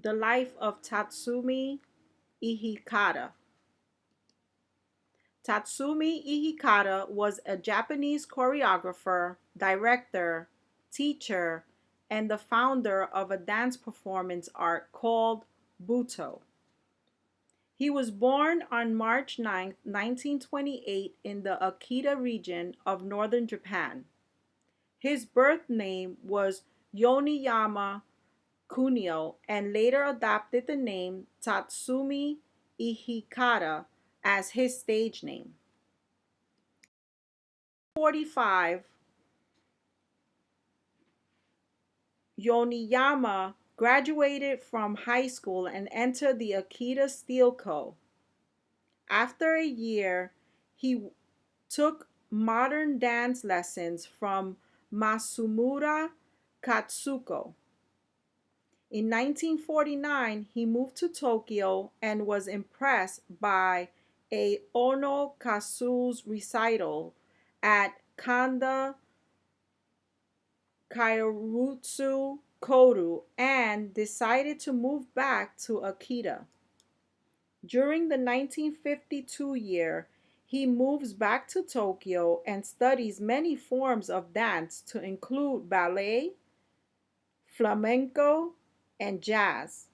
The life of Tatsumi Hijikata. Tatsumi Hijikata was a Japanese choreographer, director, teacher, and the founder of a dance performance art called Buto. He was born on March 9, 1928 in the Akita region of northern Japan. His birth name was Yoniyama Kunio and later adopted the name Tatsumi Hijikata as his stage name. 45, Yoniyama graduated from high school and entered the Akita Steel Co. After a year, he took modern dance lessons from Masumura Katsuko. In 1949, he moved to Tokyo and was impressed by a Ono Kasu's recital at Kanda Kairutsu Koru and decided to move back to Akita. During the 1952 year, he moves back to Tokyo and studies many forms of dance to include ballet, flamenco, and jazz.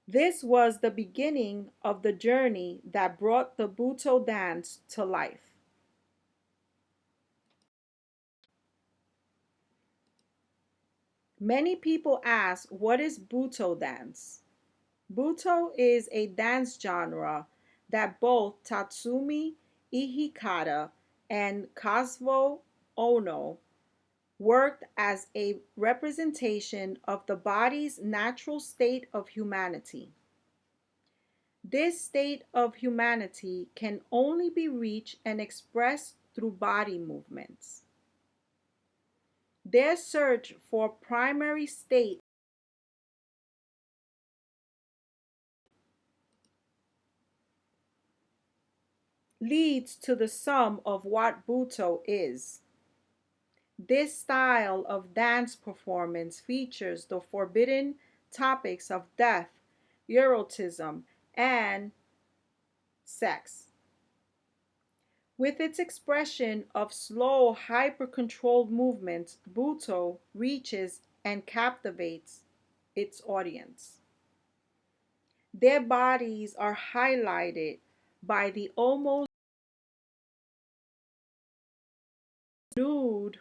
This was the beginning of the journey that brought the Buto dance to life. Many people ask, what is Buto dance? Buto is a dance genre that both Tatsumi Hijikata and Kazuo Ono worked as a representation of the body's natural state of humanity. This state of humanity can only be reached and expressed through body movements. Their search for primary state leads to the sum of what Buto is. This style of dance performance features the forbidden topics of death, erotism, and sex. With its expression of slow, hyper-controlled movements, Buto reaches and captivates its audience. Their bodies are highlighted by the almost nude,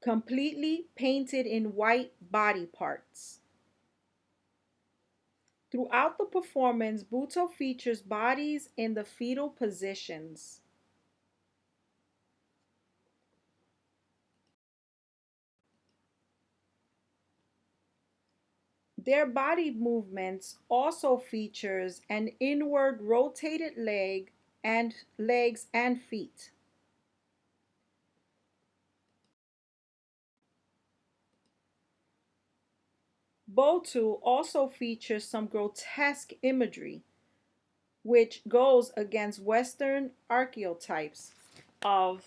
completely painted in white body parts. Throughout the performance, Buto features bodies in the fetal positions. Their body movements also features an inward rotated leg and legs and feet. Botu also features some grotesque imagery, which goes against Western archetypes of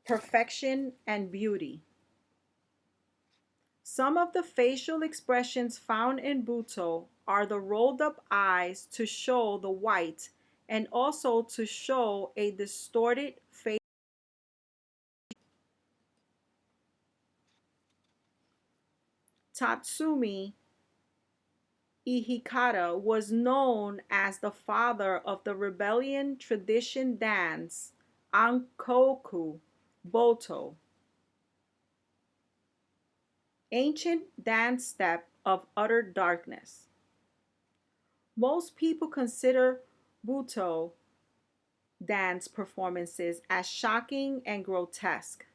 perfection and beauty. Some of the facial expressions found in Buto are the rolled up eyes to show the white and also to show a distorted face. Tatsumi Hijikata was known as the father of the rebellion tradition dance Ankoku Boto, ancient dance step of utter darkness. Most people consider Buto dance performances as shocking and grotesque.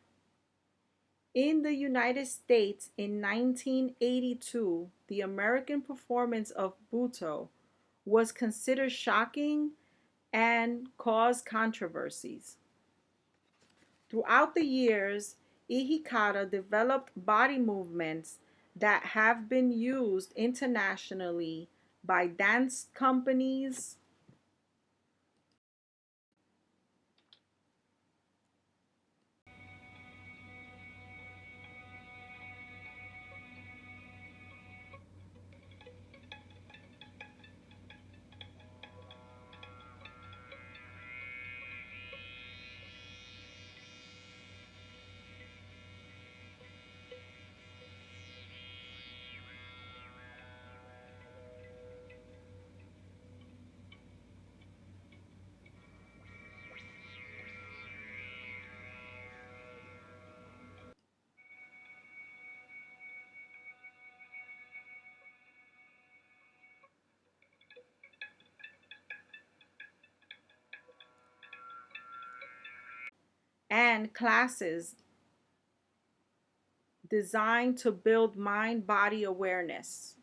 In the United States in 1982, the American performance of Buto was considered shocking and caused controversies. Throughout the years, Hijikata developed body movements that have been used internationally by dance companies, and classes designed to build mind body awareness.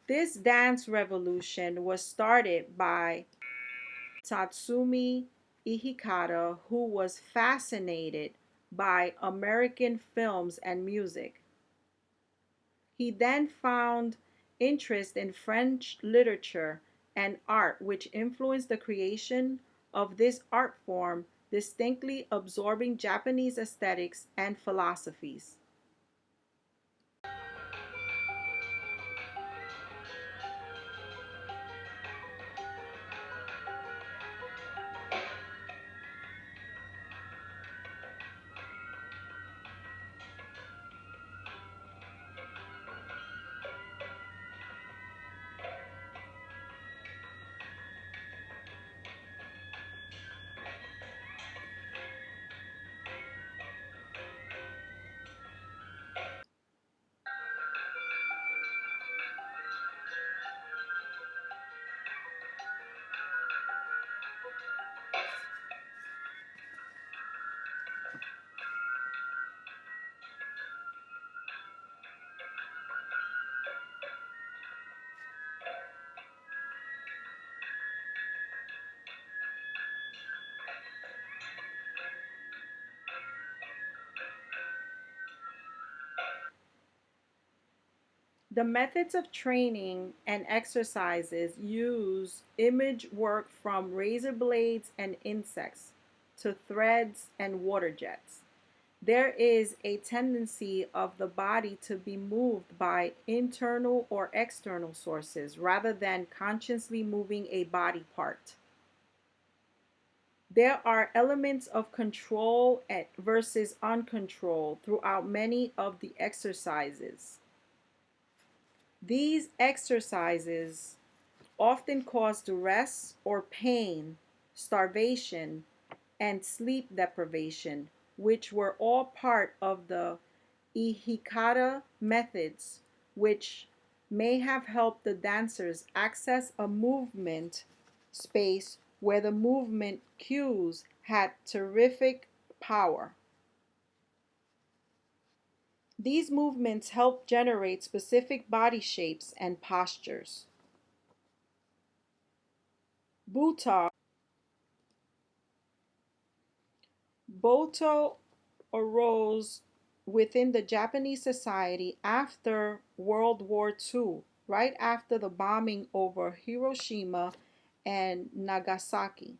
This dance revolution was started by Tatsumi Hijikata, who was fascinated by American films and music. He then found interest in French literature and art, which influenced the creation of this art form, distinctly absorbing Japanese aesthetics and philosophies. The methods of training and exercises use image work from razor blades and insects to threads and water jets. There is a tendency of the body to be moved by internal or external sources rather than consciously moving a body part. There are elements of control versus uncontrol throughout many of the exercises. These exercises often cause duress or pain, starvation, and sleep deprivation, which were all part of the Ihikata methods, which may have helped the dancers access a movement space where the movement cues had terrific power. These movements help generate specific body shapes and postures. Buto Boto arose within the Japanese society after World War II, right after the bombing over Hiroshima and Nagasaki.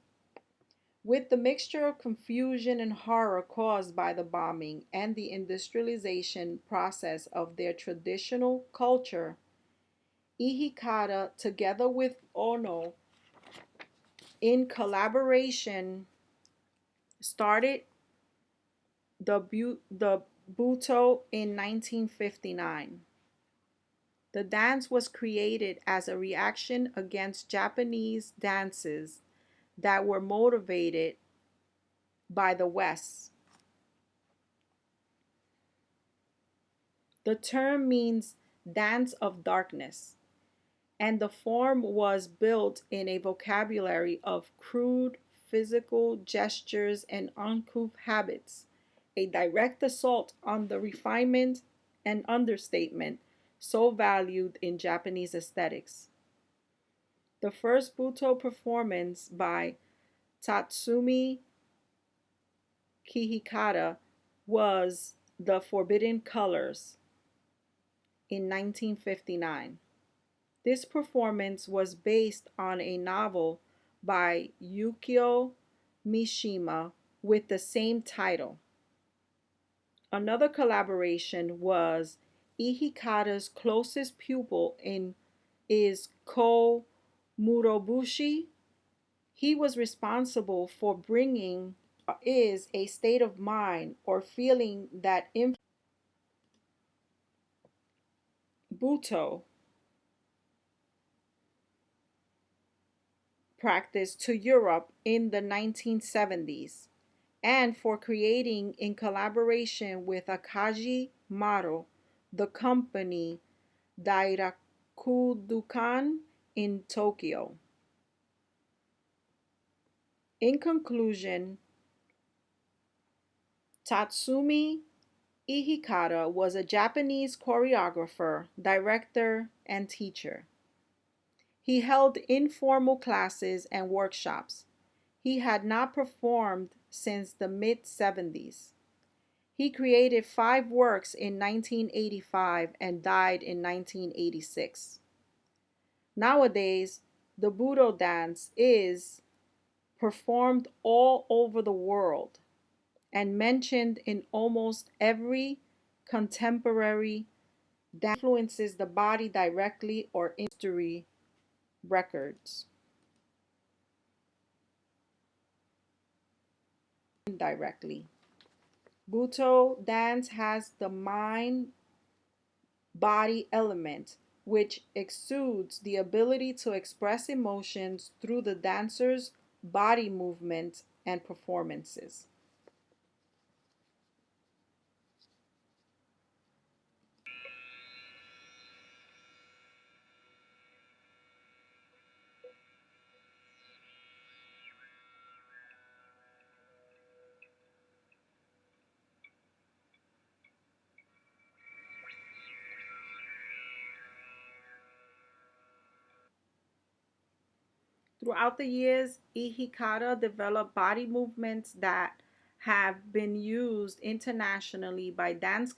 With the mixture of confusion and horror caused by the bombing and the industrialization process of their traditional culture, Ihikata, together with Ono, in collaboration, started the Buto in 1959. The dance was created as a reaction against Japanese dances that were motivated by the West. The term means dance of darkness, and the form was built in a vocabulary of crude physical gestures and uncouth habits, a direct assault on the refinement and understatement so valued in Japanese aesthetics. The first Buto performance by Tatsumi Hijikata was The Forbidden Colors in 1959. This performance was based on a novel by Yukio Mishima with the same title. Another collaboration was Ihikata's closest pupil in is Ko Murobushi. He was responsible for bringing is a state of mind or feeling that Buto practice to Europe in the 1970s and for creating, in collaboration with Akaji Maro, the company Dairakudukan in Tokyo. In conclusion, Tatsumi Hijikata was a Japanese choreographer, director, and teacher. He held informal classes and workshops. He had not performed since the mid 70s. He created 5 works in 1985 and died in 1986. Nowadays, the Budo dance is performed all over the world and mentioned in almost every contemporary dance influences the body directly or history records indirectly. Buto dance has the mind body element, which exudes the ability to express emotions through the dancer's body movement and performances. Throughout the years, Ihikata developed body movements that have been used internationally by dance